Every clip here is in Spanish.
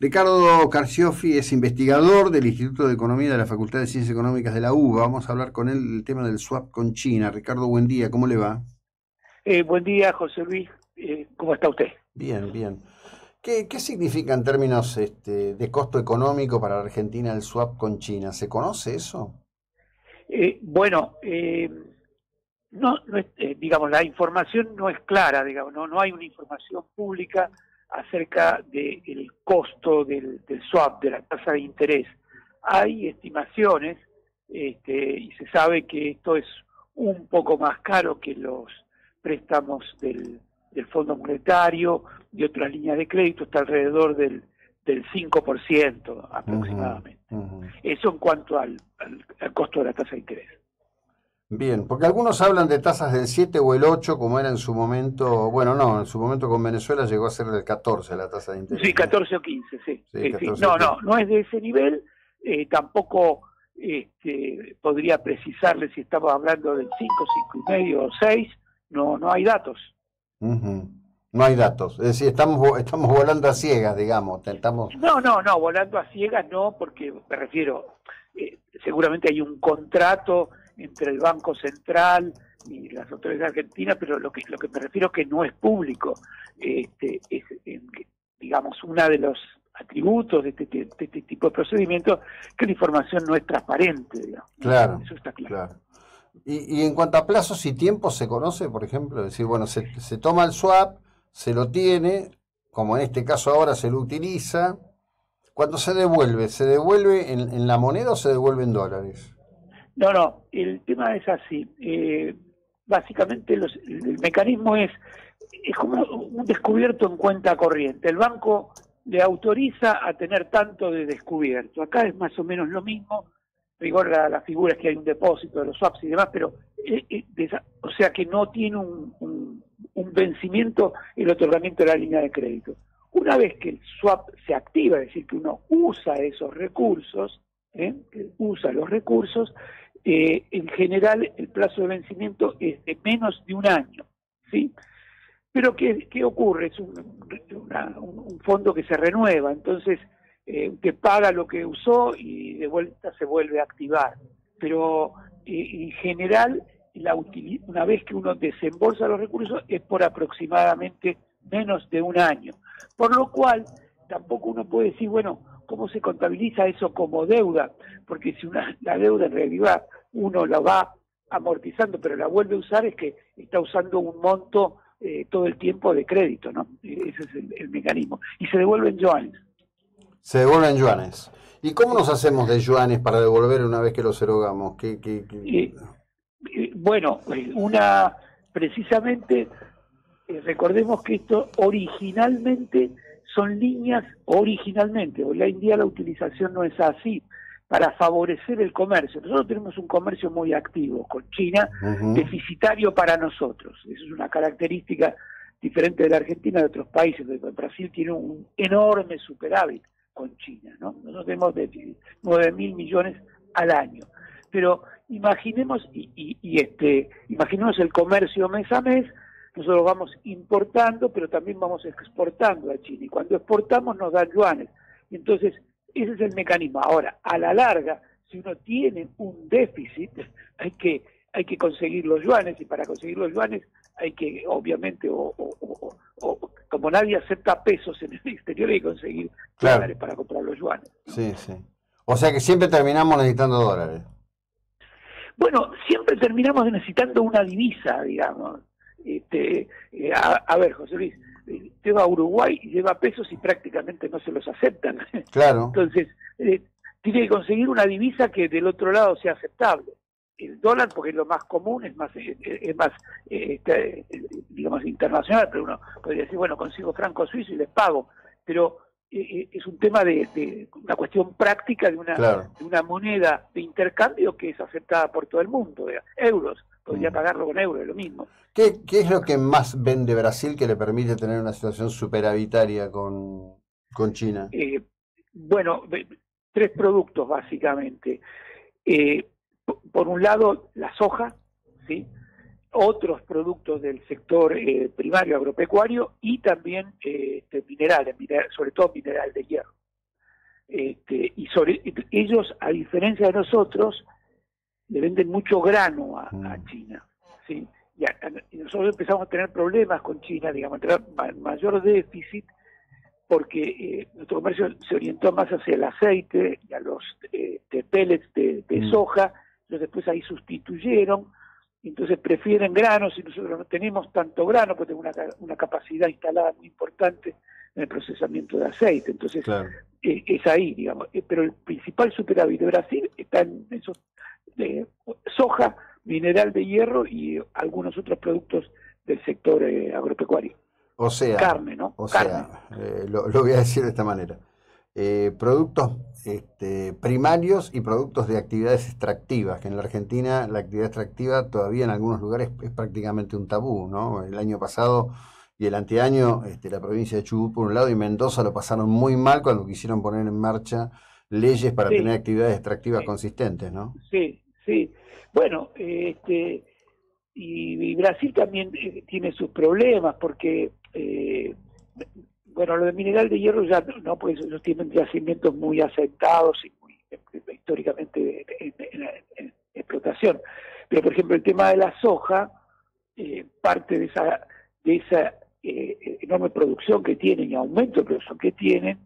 Ricardo Carcioffi es investigador del Instituto de Economía de la Facultad de Ciencias Económicas de la UBA. Vamos a hablar con él del tema del swap con China. Ricardo, buen día, ¿cómo le va? Buen día, José Luis. ¿Cómo está usted? Bien, bien. ¿Qué significa en términos de costo económico para la Argentina el swap con China? ¿Se conoce eso? Bueno, no es, digamos, la información no es clara, digamos, no hay una información pública acerca del costo del swap, de la tasa de interés. Hay estimaciones, y se sabe que esto es un poco más caro que los préstamos del Fondo Monetario y otras líneas de crédito, está alrededor del 5% Ujú, aproximadamente. ujú. Eso en cuanto al costo de la tasa de interés. Bien, porque algunos hablan de tasas del 7 o el 8 como era en su momento, bueno, no, en su momento con Venezuela llegó a ser del 14 la tasa de Sí, interés, ¿no? 14 o 15, sí, Sí, sí, sí. 14 o No, 15. no es de ese nivel. Tampoco podría precisarle si estamos hablando del 5, 5,5 o 6. No hay datos. Ujú. No hay datos, es decir, estamos volando a ciegas, digamos, tentamos. No, volando a ciegas no, porque me refiero, seguramente hay un contrato entre el Banco Central y las autoridades argentinas, pero lo que me refiero es que no es público. Digamos, uno de los atributos de este tipo de procedimientos, que la información no es transparente, digamos, ¿no? Claro, Eso está claro. claro. Y en cuanto a plazos y tiempos, ¿se conoce, por ejemplo? Es decir, bueno, se toma el swap, se lo tiene, como en este caso ahora se lo utiliza. Cuando se devuelve en la moneda o se devuelve en dólares? No, el tema es así. Básicamente el mecanismo es como un descubierto en cuenta corriente. El banco le autoriza a tener tanto de descubierto. Acá es más o menos lo mismo. Rigor la figura es que hay un depósito de los swaps y demás, pero o sea que no tiene un vencimiento el otorgamiento de la línea de crédito. Una vez que el swap se activa, es decir, que uno usa esos recursos, que usa los recursos, en general el plazo de vencimiento es de menos de un año, ¿sí? Pero ¿qué ocurre? Es un fondo que se renueva, entonces usted paga lo que usó y de vuelta se vuelve a activar. Pero en general, una vez que uno desembolsa los recursos es por aproximadamente menos de un año. Por lo cual, tampoco uno puede decir, bueno, ¿cómo se contabiliza eso como deuda? Porque si la deuda en realidad uno la va amortizando, pero la vuelve a usar, es que está usando un monto todo el tiempo de crédito, ¿no? Ese es el mecanismo. Y se devuelven yuanes. Se devuelven yuanes. ¿Y cómo nos hacemos de yuanes para devolver una vez que los erogamos? Eh, bueno, precisamente, recordemos que esto originalmente, hoy en día la utilización no es así, para favorecer el comercio. Nosotros tenemos un comercio muy activo con China, Ujú. deficitario para nosotros. Eso es una característica diferente de la Argentina y de otros países. Brasil tiene un enorme superávit con China, ¿no? Nosotros tenemos 9.000 millones al año. Pero imaginemos el comercio mes a mes. Nosotros vamos importando, pero también vamos exportando a China. Y cuando exportamos nos dan yuanes. Y entonces, ese es el mecanismo. Ahora, a la larga, si uno tiene un déficit, hay que conseguir los yuanes, y para conseguir los yuanes hay que, obviamente, como nadie acepta pesos en el exterior, hay que conseguir Claro, dólares para comprar los yuanes, ¿no? sí, sí. O sea que siempre terminamos necesitando dólares. Bueno, siempre terminamos necesitando una divisa, digamos. A ver, José Luis, usted va a Uruguay y lleva pesos y prácticamente no se los aceptan. Claro, Entonces, tiene que conseguir una divisa que del otro lado sea aceptable. El dólar, porque es lo más común, es más digamos, internacional, pero uno podría decir, bueno, consigo franco suizo y les pago. Pero es un tema de una cuestión práctica claro. de una moneda de intercambio que es aceptada por todo el mundo. Euros, podría Mm. pagarlo con euros, es lo mismo. ¿Qué es lo que más vende Brasil que le permite tener una situación superavitaria con China? Eh, bueno, tres productos básicamente. Eh, por un lado, la soja, ¿sí? Otros productos del sector primario agropecuario y también minerales, sobre todo mineral de hierro. ellos, a diferencia de nosotros, le venden mucho grano a China, ¿sí? Y nosotros empezamos a tener problemas con China, digamos, a tener mayor déficit, porque nuestro comercio se orientó más hacia el aceite y a los pellets de soja. Entonces después ahí sustituyeron, entonces prefieren granos, y nosotros no tenemos tanto grano, porque tenemos una capacidad instalada muy importante en el procesamiento de aceite. Entonces Claro. Es ahí, digamos. Pero el principal superávit de Brasil está en esos soja, mineral de hierro y algunos otros productos del sector agropecuario. O sea, Carne, ¿no? o Carne. sea, lo voy a decir de esta manera. Productos primarios y productos de actividades extractivas, que en la Argentina la actividad extractiva todavía en algunos lugares es prácticamente un tabú, ¿no? El año pasado y el anteaño, la provincia de Chubut por un lado y Mendoza lo pasaron muy mal cuando quisieron poner en marcha leyes para Sí, tener actividades extractivas sí, consistentes, ¿no? sí, sí. Bueno, y Brasil también tiene sus problemas, porque bueno, lo de mineral de hierro ya no, pues ellos tienen yacimientos muy asentados y muy históricamente en explotación. Pero por ejemplo el tema de la soja, parte de esa enorme producción que tienen y aumento de producción que tienen,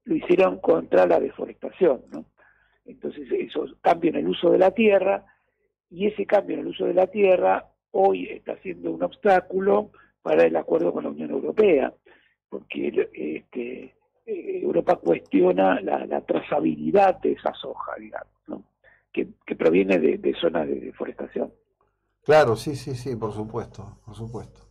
lo hicieron contra la deforestación, ¿no? Entonces eso cambia en el uso de la tierra, y ese cambio en el uso de la tierra hoy está siendo un obstáculo para el acuerdo con la Unión Europea, porque Europa cuestiona la trazabilidad de esa soja, digamos, ¿no? que proviene de zonas de deforestación. Claro, sí, sí, sí, por supuesto, por supuesto.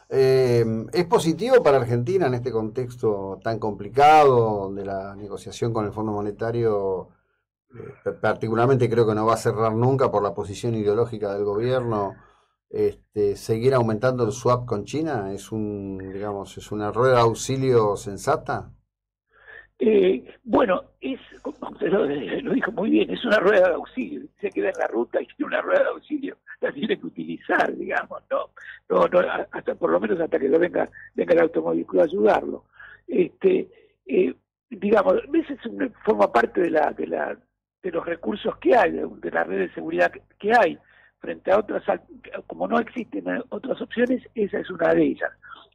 ¿Es positivo para Argentina en este contexto tan complicado, donde la negociación con el Fondo Monetario, particularmente creo que no va a cerrar nunca por la posición ideológica del gobierno, seguir aumentando el swap con China? Digamos, es una rueda de auxilio sensata? Bueno, como usted lo dijo muy bien, es una rueda de auxilio. Se queda en la ruta y tiene una rueda de auxilio, la tiene que utilizar, digamos, hasta por lo menos hasta que venga el automovilístico a ayudarlo. Digamos, a veces forma parte de los recursos que hay, de la red de seguridad que hay, frente a otras, como no existen otras opciones, esa es una de ellas.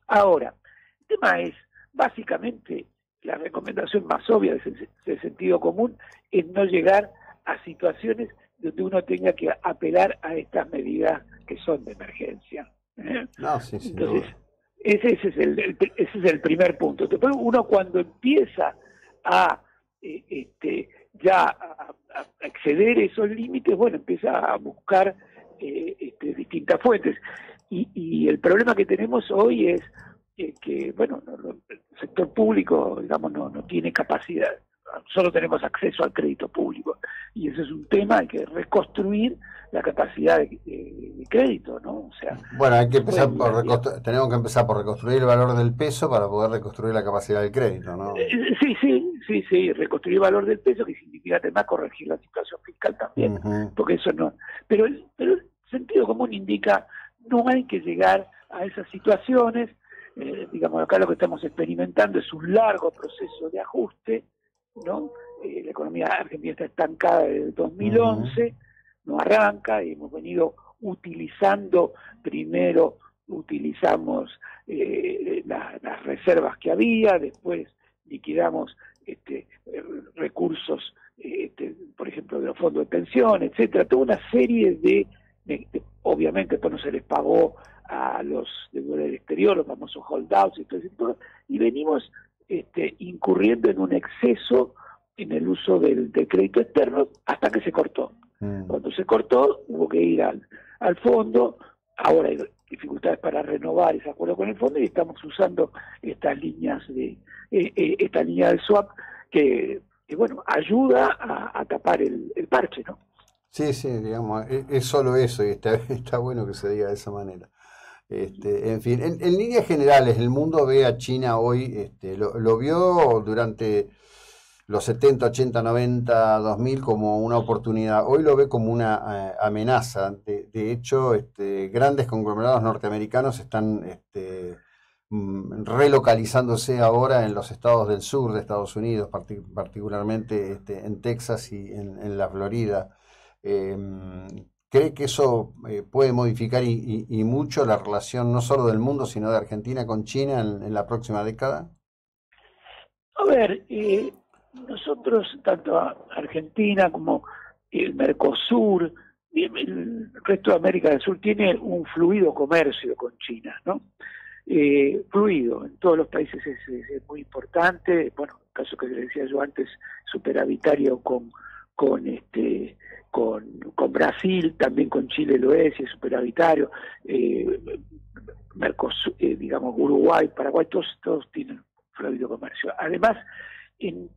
Ahora, el tema es, básicamente, la recomendación más obvia de sentido común es no llegar a situaciones donde uno tenga que apelar a estas medidas que son de emergencia. No, sí, sin Entonces, duda. ese es el primer punto. Después uno, cuando empieza a ya a exceder esos límites, bueno, empieza a buscar distintas fuentes. Y el problema que tenemos hoy es que bueno, el sector público, digamos, no tiene capacidad, solo tenemos acceso al crédito público, y ese es un tema. Hay que reconstruir la capacidad de crédito, ¿no? O sea, Bueno, hay que se puede empezar por mirar, digamos. tenemos que empezar por reconstruir el valor del peso para poder reconstruir la capacidad del crédito, ¿no? Sí, reconstruir el valor del peso, que significa además corregir la situación fiscal también, Ujú. porque eso no. Pero el sentido común indica, no hay que llegar a esas situaciones. Digamos, acá lo que estamos experimentando es un largo proceso de ajuste, ¿no? La economía argentina está estancada desde el Ujú. 2011, no arranca, y hemos venido utilizando, primero utilizamos las reservas que había, después liquidamos recursos, por ejemplo, de los fondos de pensión, etcétera, toda una serie obviamente esto no se les pagó a los deudores del exterior, los famosos holdouts y todo ese tipo, y venimos incurriendo en un exceso en el uso del crédito externo hasta que se cortó. Mm. Cuando se cortó, hubo que ir al fondo. Ahora hay dificultades para renovar ese acuerdo con el fondo, y estamos usando estas líneas esta línea del swap que bueno, ayuda a tapar el parche, ¿no? Sí, sí, digamos, es solo eso y está, está bueno que se diga de esa manera. En fin, en líneas generales, el mundo ve a China hoy, lo vio durante los 70, 80, 90, 2000 como una oportunidad. Hoy lo ve como una amenaza. De hecho, grandes conglomerados norteamericanos están relocalizándose ahora en los estados del sur de Estados Unidos, particularmente en Texas y en la Florida. Eh, ¿Cree que eso puede modificar y mucho la relación no solo del mundo, sino de Argentina con China en la próxima década? A ver, nosotros, tanto Argentina como el Mercosur, y el resto de América del Sur, tiene un fluido comercio con China, ¿no? Fluido, en todos los países es muy importante. Bueno, el caso que le decía yo antes, superavitario con Brasil, también con Chile lo es, y es superavitario. Mercosur, digamos, Uruguay, Paraguay, todos tienen fluido comercio. Además, en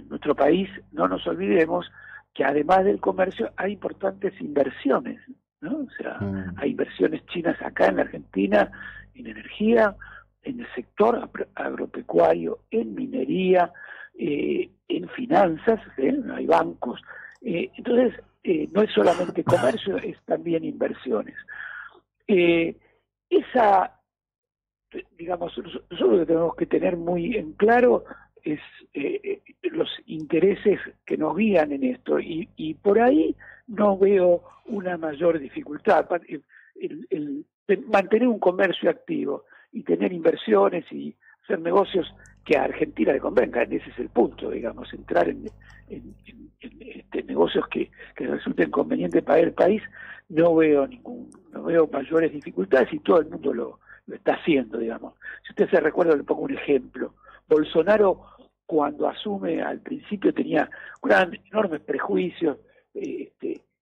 nuestro país, no nos olvidemos que además del comercio hay importantes inversiones, ¿no? O sea, hay inversiones chinas acá en la Argentina, en energía, en el sector agropecuario, en minería, en finanzas, hay bancos. Entonces, no es solamente comercio, es también inversiones. Digamos, nosotros lo que tenemos que tener muy en claro es los intereses que nos guían en esto, y por ahí no veo una mayor dificultad. Mantener un comercio activo y tener inversiones y hacer negocios que a Argentina le convengan, ese es el punto, digamos, entrar en negocios que resulten convenientes para el país, no veo mayores dificultades, y todo el mundo lo está haciendo, digamos. Si usted se recuerda, le pongo un ejemplo. Bolsonaro, cuando asume, al principio tenía enormes prejuicios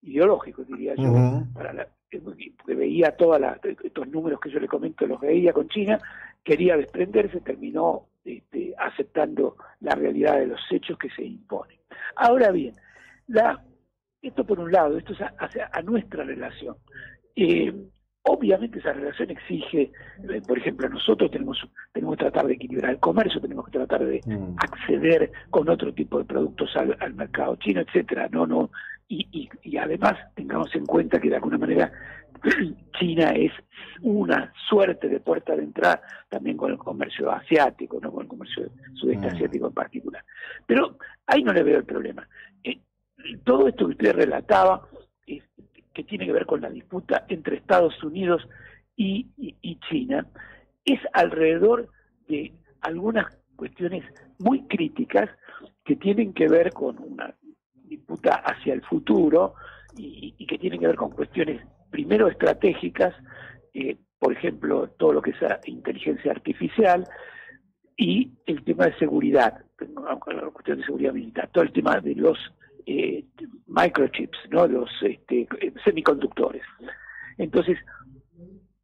ideológicos, diría yo, porque veía estos números que yo le comento, los veía con China, quería desprenderse, terminó aceptando la realidad de los hechos que se imponen. Ahora bien, esto por un lado, esto es a nuestra relación. Obviamente esa relación exige, por ejemplo, nosotros tenemos que tratar de equilibrar el comercio, tenemos que tratar de acceder con otro tipo de productos al mercado chino, etcétera. Y además tengamos en cuenta que de alguna manera China es una suerte de puerta de entrada también con el comercio asiático, no con el comercio sudeste asiático en particular. Pero ahí no le veo el problema. Todo esto que usted relataba, que tiene que ver con la disputa entre Estados Unidos y China, es alrededor de algunas cuestiones muy críticas que tienen que ver con una disputa hacia el futuro y que tienen que ver con cuestiones, primero, estratégicas, por ejemplo, todo lo que es inteligencia artificial, y el tema de seguridad, la cuestión de seguridad militar, todo el tema de los microchips, ¿no? Los semiconductores. Entonces,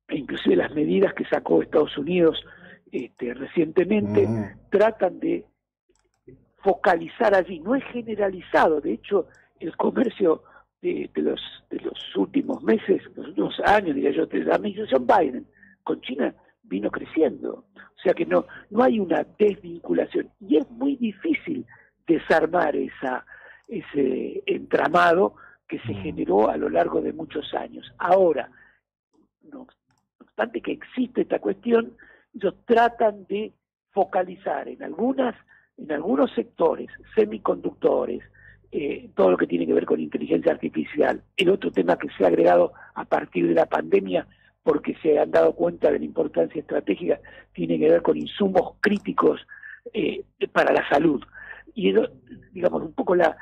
inclusive las medidas que sacó Estados Unidos recientemente tratan de focalizar allí, no es generalizado. De hecho, el comercio de los últimos meses, los últimos años, diría yo, de la administración Biden con China vino creciendo. O sea que no hay una desvinculación, y es muy difícil desarmar ese entramado que se generó a lo largo de muchos años. Ahora, no obstante que existe esta cuestión, ellos tratan de focalizar en algunos sectores, semiconductores, todo lo que tiene que ver con inteligencia artificial. El otro tema que se ha agregado a partir de la pandemia, porque se han dado cuenta de la importancia estratégica, tiene que ver con insumos críticos para la salud. Y eso, digamos, un poco la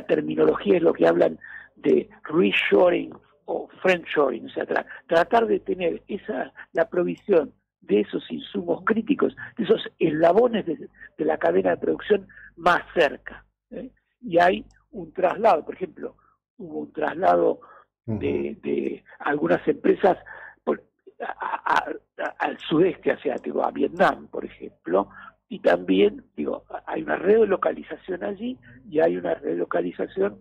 terminología es lo que hablan de reshoring o friendshoring, o sea, tratar de tener la provisión de esos insumos críticos, de esos eslabones de la cadena de producción más cerca. Y hay un traslado, por ejemplo, hubo un traslado de algunas empresas al sudeste asiático, a Vietnam, por ejemplo, y también, hay una relocalización allí, y hay una relocalización.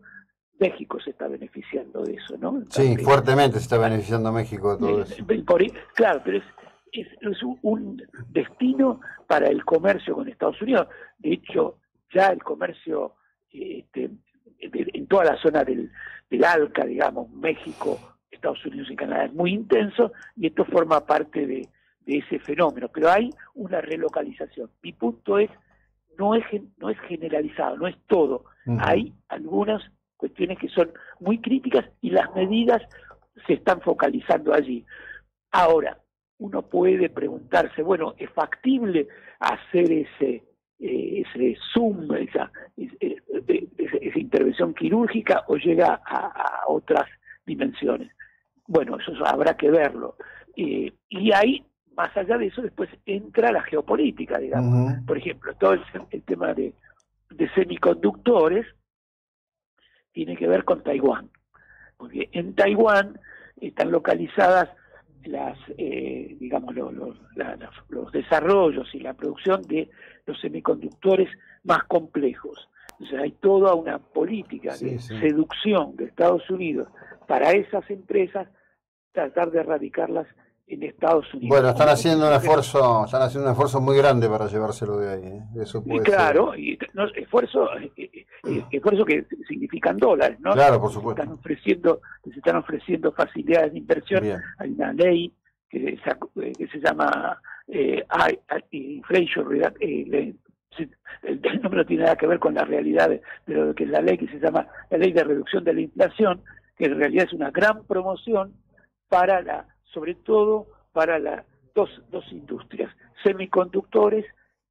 México se está beneficiando de eso, ¿no? Sí, fuertemente se está beneficiando México de todo eso. Claro, pero es un destino para el comercio con Estados Unidos. De hecho, ya el comercio en toda la zona del ALCA, digamos, México, Estados Unidos y Canadá, es muy intenso, y esto forma parte de ese fenómeno, pero hay una relocalización. Mi punto es, no es generalizado, no es todo. Hay algunas cuestiones que son muy críticas y las medidas se están focalizando allí. Ahora, uno puede preguntarse, bueno, ¿es factible hacer ese zoom, esa intervención quirúrgica, o llega a otras dimensiones? Bueno, eso habrá que verlo. Y ahí, más allá de eso, después entra la geopolítica, digamos. Por ejemplo, todo el tema de semiconductores tiene que ver con Taiwán, porque en Taiwán están localizadas digamos, los desarrollos y la producción de los semiconductores más complejos. O sea, hay toda una política de seducción de Estados Unidos para esas empresas, tratar de erradicarlas en Estados Unidos. Bueno, están haciendo un esfuerzo muy grande para llevárselo de ahí, ¿eh? Eso puede claro, ser. y esfuerzo que significan dólares, ¿no? Claro, por supuesto. Se están ofreciendo facilidades de inversión. Bien. Hay una ley que se llama Inflation el número tiene nada que ver con la realidad de lo que es la ley, que se llama la Ley de Reducción de la Inflación, que en realidad es una gran promoción para sobre todo para las dos industrias, semiconductores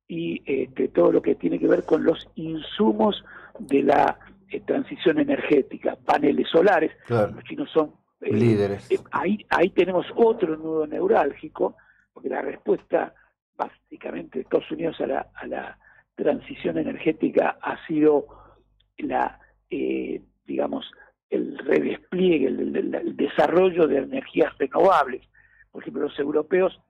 y todo lo que tiene que ver con los insumos de la transición energética, paneles solares. Claro. Los chinos son líderes. Ahí tenemos otro nudo neurálgico, porque la respuesta básicamente de Estados Unidos a la transición energética ha sido digamos, el redespliegue, el desarrollo de energías renovables. Por ejemplo, los europeos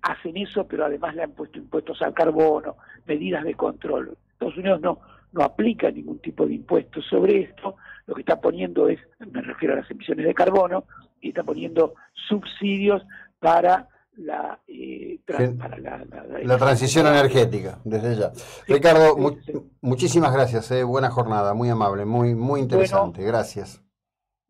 hacen eso, pero además le han puesto impuestos al carbono, medidas de control. Estados Unidos no aplica ningún tipo de impuestos sobre esto. Lo que está poniendo me refiero a las emisiones de carbono, y está poniendo subsidios para la transición energética, desde ya. Sí, Ricardo, muchísimas gracias, buena jornada, muy amable, muy interesante, gracias.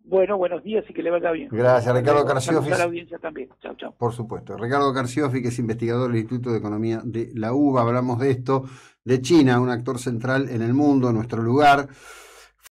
Bueno, buenos días y que le vaya bien. Gracias, Ricardo Carciofi. A la audiencia también. Chau, chau. Por supuesto. Ricardo Carciofi, que es investigador del Instituto de Economía de la UBA. Hablamos de esto, de China, un actor central en el mundo, en nuestro lugar.